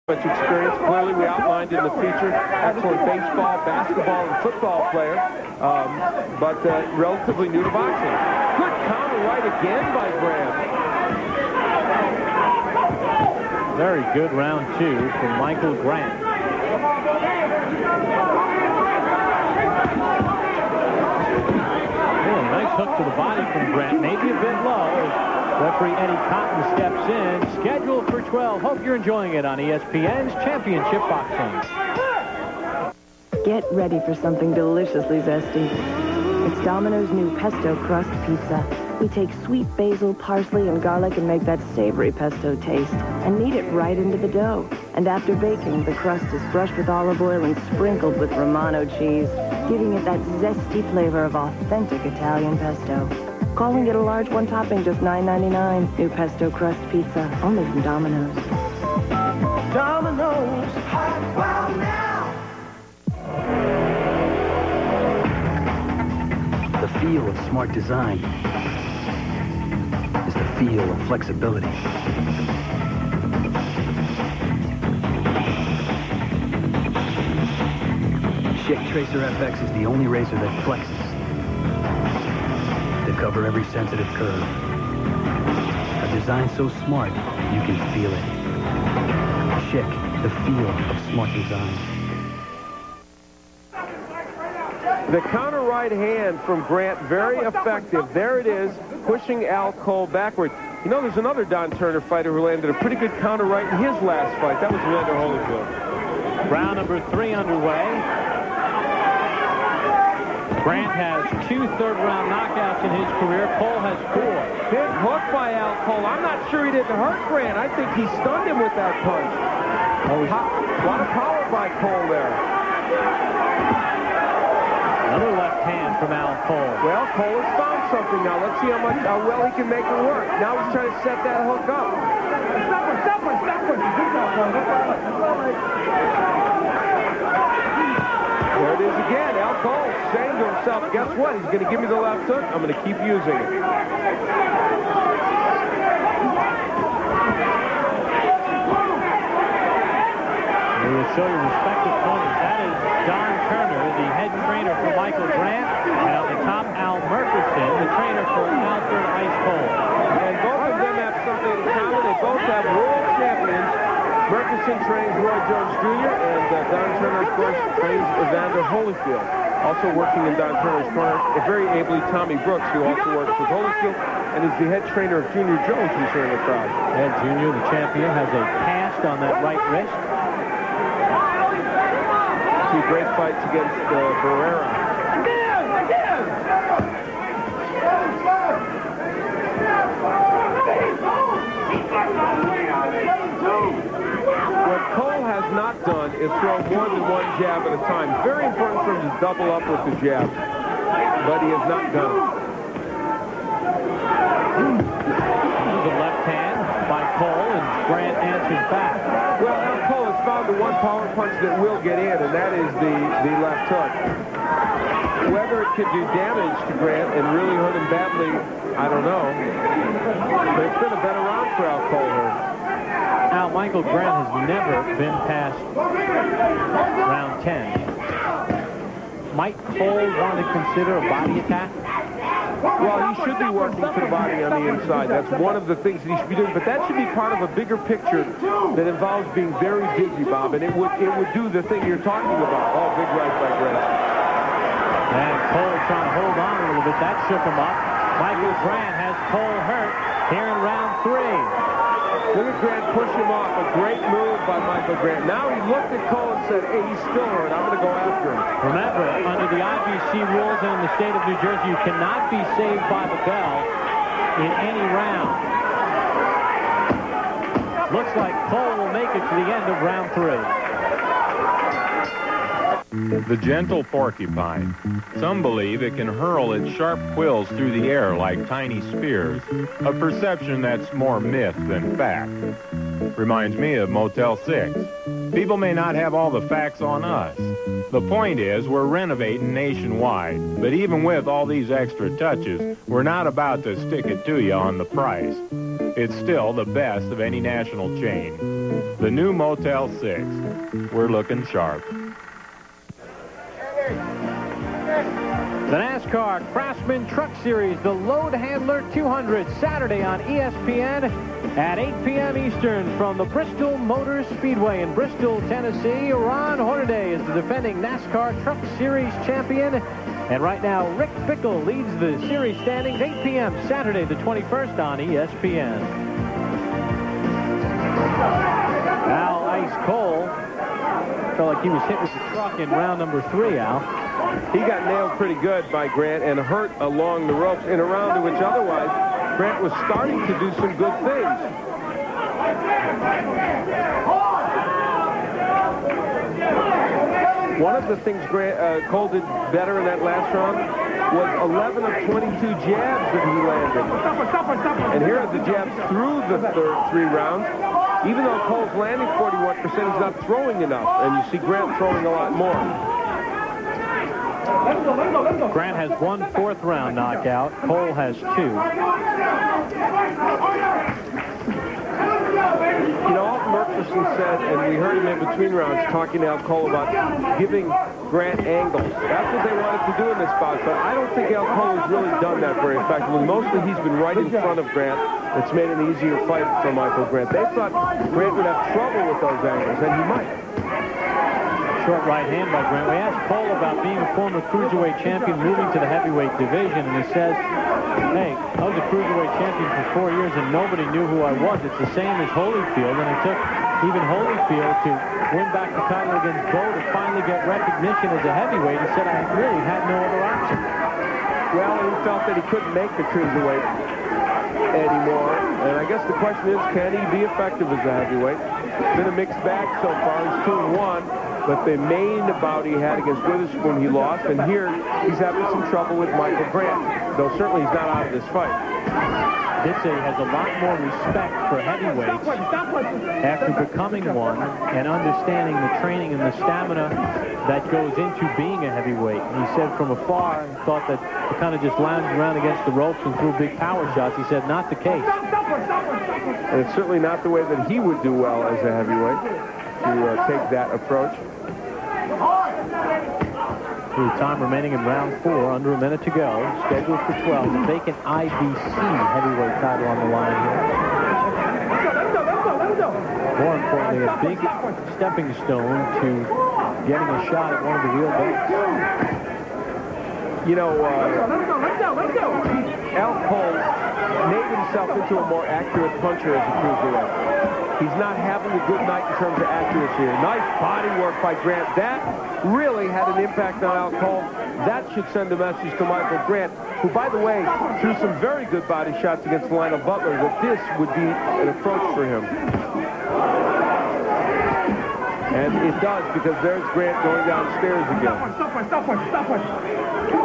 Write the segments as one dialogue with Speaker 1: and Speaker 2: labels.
Speaker 1: Experience. Clearly, we outlined in the feature, excellent baseball, basketball, and football player, but relatively new to boxing. Good counter right again by Grant.
Speaker 2: Very good round two from Michael Grant. Oh, nice hook to the body from Grant. Maybe a bit low. Referee Eddie Cotton steps in. Scheduled for 12. Hope you're enjoying it on ESPN's Championship Boxing.
Speaker 3: Get ready for something deliciously zesty. It's Domino's new pesto crust pizza. We take sweet basil, parsley, and garlic and make that savory pesto taste and knead it right into the dough. And after baking, the crust is brushed with olive oil and sprinkled with Romano cheese, giving it that zesty flavor of authentic Italian pesto. Call and get a large one topping, just $9.99. New pesto crust pizza, only from Domino's.
Speaker 4: Domino's, hot wow now.
Speaker 5: The feel of smart design is the feel of flexibility. Schick Tracer FX is the only razor that flexes to cover every sensitive curve. A design so smart, you can feel it. Schick, the feel of smart design.
Speaker 1: The counter right hand from Grant, very effective. There it is, pushing Al Cole backward. You know, there's another Don Turner fighter who landed a pretty good counter right in his last fight. That was Evander Holyfield.
Speaker 2: Round number 3 underway. Grant has 2 third-round knockouts in his career. Cole has 4.
Speaker 1: Big hook by Al Cole. I'm not sure he didn't hurt Grant. I think he stunned him with that punch. A lot of power by Cole there.
Speaker 2: Another left hand from Al Cole.
Speaker 1: Well, Cole has found something now. Let's see how well he can make it work. Now he's trying to set that hook up. There it is again. Al Cole saying to himself, guess what? He's going to give me the left hook. I'm going to keep using it.
Speaker 2: We will show you respective corners. That is Don Turner, the head trainer for Michael Grant. And on the top, Al Murchison, the trainer for Alfred Ice Cole.
Speaker 1: And both of them have something in common. They both have world champions. Murchison trains Roy Jones Jr. and Don Turner, of course, trains Evander Holyfield. Also working in Don Turner's corner, very ably Tommy Brooks, who also works with Holyfield and is the head trainer of Junior Jones, who's here in the crowd.
Speaker 2: Ed Jr., the champion, has a cast on that right wrist.
Speaker 1: 2 great fights against Barrera. What Cole has not done is throw more than one jab at a time. Very important for him to double up with the jab, but he has not done it.
Speaker 2: This is a left hand by Cole, and Grant answers back.
Speaker 1: Well, Al Cole has found the one power punch that will get in, and that is the left hook. Whether it could do damage to Grant and really hurt him badly, I don't know. But it's been a better round for Al Cole here.
Speaker 2: Now, Michael Grant has never been past round 10. Might Cole want to consider a body attack?
Speaker 1: Well, he should be working to the body on the inside. That's one of the things that he should be doing. But that should be part of a bigger picture that involves being very busy, Bob. And it would do the thing you're talking about. Oh, big right by Grant.
Speaker 2: And Cole trying to hold on a little bit. That shook him up. Michael Grant has Cole hurt here in round 3.
Speaker 1: Look at Grant push him off. A great move by Michael Grant. Now he looked at Cole and said, hey, he's still hurt. I'm going to go after him.
Speaker 2: Remember, under the IBC rules in the state of New Jersey, you cannot be saved by the bell in any round. Looks like Cole will make it to the end of round 3.
Speaker 6: The gentle porcupine. Some believe it can hurl its sharp quills through the air like tiny spears, a perception that's more myth than fact. Reminds me of Motel 6. People may not have all the facts on us. The point is, we're renovating nationwide, but even with all these extra touches, we're not about to stick it to you on the price. It's still the best of any national chain. The new Motel 6. We're looking sharp.
Speaker 2: The NASCAR Craftsman Truck Series, the Load Handler 200, Saturday on ESPN at 8 p.m. Eastern from the Bristol Motor Speedway in Bristol, Tennessee. Ron Hornaday is the defending NASCAR Truck Series champion. And right now, Rick Bickle leads the series standings, 8 p.m. Saturday the 21st on ESPN. Al Ice Cole felt like he was hit with the truck in round number 3, Al.
Speaker 1: He got nailed pretty good by Grant and hurt along the ropes in a round in which otherwise Grant was starting to do some good things. One of the things Cole did better in that last round was 11 of 22 jabs that he landed. And here are the jabs through the 3 rounds. Even though Cole's landing 41%, he's not throwing enough. And you see Grant throwing a lot more.
Speaker 2: Grant has 1 fourth-round knockout. Cole has 2.
Speaker 1: You know, Alton Murchison said, and we heard him in between rounds talking to Al Cole about giving Grant angles. That's what they wanted to do in this bout, but I don't think Al Cole has really done that very effectively. Mostly he's been right in front of Grant. It's made an easier fight for Michael Grant. They thought Grant would have trouble with those angles, and he might.
Speaker 2: Short right hand by Grant. We asked Cole about being a former cruiserweight champion moving to the heavyweight division, and he says, hey, I was a cruiserweight champion for 4 years and nobody knew who I was. It's the same as Holyfield, and it took even Holyfield to win back the title against Bo to finally get recognition as a heavyweight. He said, I really had no other option.
Speaker 1: Well, he felt that he couldn't make the cruiserweight anymore, and I guess the question is, can he be effective as a heavyweight? It's been a mixed bag so far. He's 2-1. But the main bout he had against Witherspoon, he lost. And here, he's having some trouble with Michael Grant. Though certainly he's not out of this fight.
Speaker 2: Did say he has a lot more respect for heavyweights after becoming one and understanding the training and the stamina that goes into being a heavyweight. And he said from afar, he thought that he kind of just lounged around against the ropes and threw big power shots. He said, not the case.
Speaker 1: And it's certainly not the way that he would do well as a heavyweight to take that approach.
Speaker 2: Through time remaining in round 4, under a minute to go. Scheduled for 12. The vacant IBC heavyweight title on the line here. More importantly, a big stepping stone to getting a shot at one of the real belts.
Speaker 1: You know, Al Cole made himself into a more accurate puncher as a cruiserweight. He's not having a good night in terms of accuracy. Nice body work by Grant. That really had an impact on Al Cole. That should send a message to Michael Grant, who, by the way, threw some very good body shots against Lionel Butler, that this would be an approach for him. And it does, because there's Grant going downstairs again.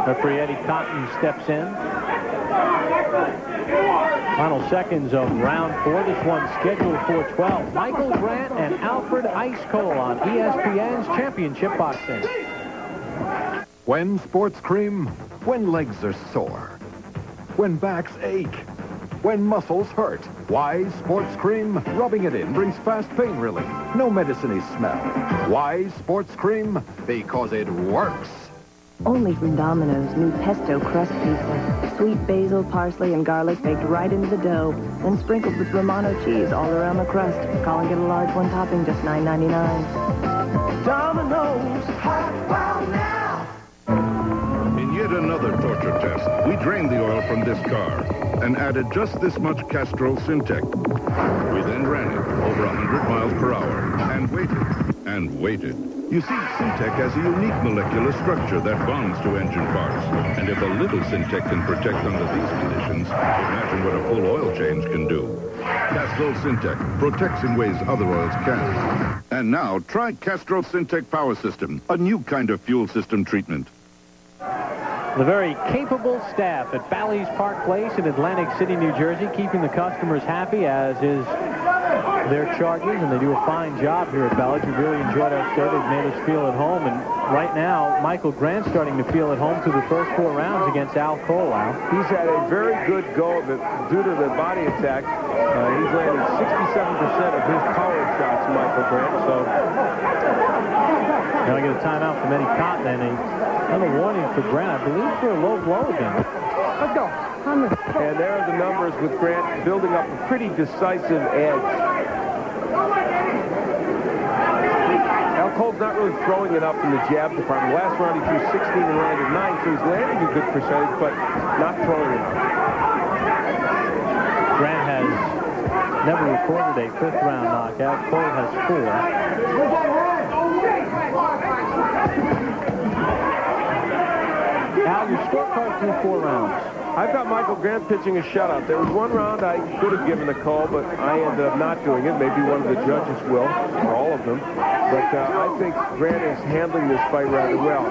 Speaker 2: Referee Eddie Cotton steps in. Final seconds of round 4. This one's scheduled for 12. Michael Grant and Alfred Ice Cole on ESPN's Championship Boxing.
Speaker 7: When sports cream, when legs are sore, when backs ache, when muscles hurt. Wise Sports Cream, rubbing it in brings fast pain relief. No medicine-y smell. Wise Sports Cream, because it works.
Speaker 3: Only from Domino's new pesto crust pizza. Sweet basil, parsley, and garlic baked right into the dough, then sprinkled with Romano cheese all around the crust. Call and get a large one topping, just $9.99.
Speaker 4: Domino's Hot Wow Now!
Speaker 8: In yet another torture test, we drained the oil from this car and added just this much Castrol Syntec. We then ran it over 100 miles per hour and waited and waited. You see, Syntec has a unique molecular structure that bonds to engine parts. And if a little Syntec can protect under these conditions, imagine what a full oil change can do. Castrol Syntec protects in ways other oils can't. And now, try Castrol Syntec Power System, a new kind of fuel system treatment.
Speaker 2: The very capable staff at Bally's Park Place in Atlantic City, New Jersey, keeping the customers happy, as is their charges, and they do a fine job here at Bally's. We really enjoyed our stay. They've made us feel at home, and right now, Michael Grant's starting to feel at home through the first 4 rounds against Al Cole.
Speaker 1: He's had a very good go of it due to the body attack. He's landed 67% of his power shots, Michael Grant. So
Speaker 2: now I get a timeout from Eddie Cotton and another warning for Grant, I believe, for a low blow again.
Speaker 3: Let's go.
Speaker 1: And there are the numbers with Grant building up a pretty decisive edge. Al Cole's not really throwing it up in the jab department. Last round he threw 16 and landed 9, so he's landing a good percentage, but not throwing it up.
Speaker 2: Grant has never recorded a fifth-round knockout. Cole has 4. Al, your scorecard through 4 rounds.
Speaker 1: I've got Michael Grant pitching a shutout. There was one round I could have given a call, but I ended up not doing it. Maybe one of the judges will, or all of them. But I think Grant is handling this fight rather well.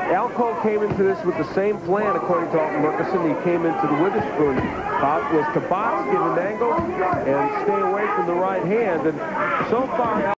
Speaker 1: Al Cole came into this with the same plan, according to Alton Murchison. He came into the Witherspoon bout, was to box, give an angle, and stay away from the right hand. And so far,